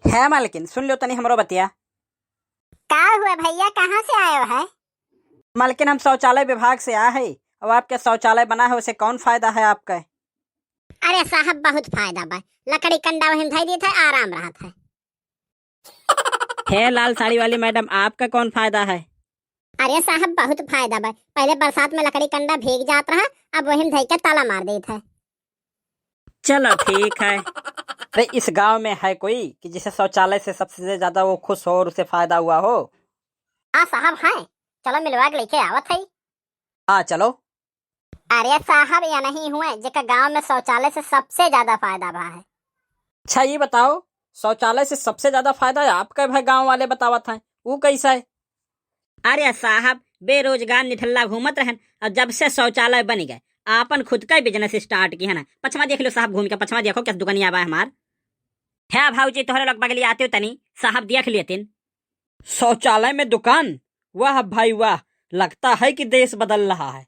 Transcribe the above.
है मालकिन, सुन लो तनी हमरो बतिया। का हुआ भैया, कहाँ से आए हो है? मालकिन, हम शौचालय विभाग से आए हैं। अब आपके शौचालय बना है, उसे कौन फायदा है आपका? अरे साहब बहुत फायदा बा, लकड़ी कंडा वहीं धई दी था, आराम रहा था। है लाल साड़ी वाली मैडम, आपका कौन फायदा है? अरे साहब बहुत फायदा बा, पहले बरसात में लकड़ी कंडा भीग जात रहा, अब वहीं धई के ताला मार देत है। चलो ठीक है। अरे इस गांव में है कोई कि जिसे शौचालय से सबसे ज्यादा वो खुश हो और उसे फायदा हुआ हो? हाँ साहब है, चलो मिलवा के लेके आवत है। हाँ चलो। अरे साहब या नहीं हुए जेका गांव में शौचालय से सबसे ज्यादा फायदा बा है। अच्छा ये बताओ, शौचालय से सबसे ज्यादा फायदा है आपका भाई, गांव वाले बतावत हैं, वो कैसा है? अरे साहब, बेरोजगार निठल्ला घूमत रहन और जब से शौचालय बन गए आपन खुद का बिजनेस स्टार्ट किया ना। पछमा देख लो साहब, घूम के पछमा देखो क्या दुकानिया बा हमार। है भाऊजी, तोहरे लोग बगली आते हो तनी साहब देख लेतिन। शौचालय में दुकान? वाह भाई वाह, लगता है कि देश बदल रहा है।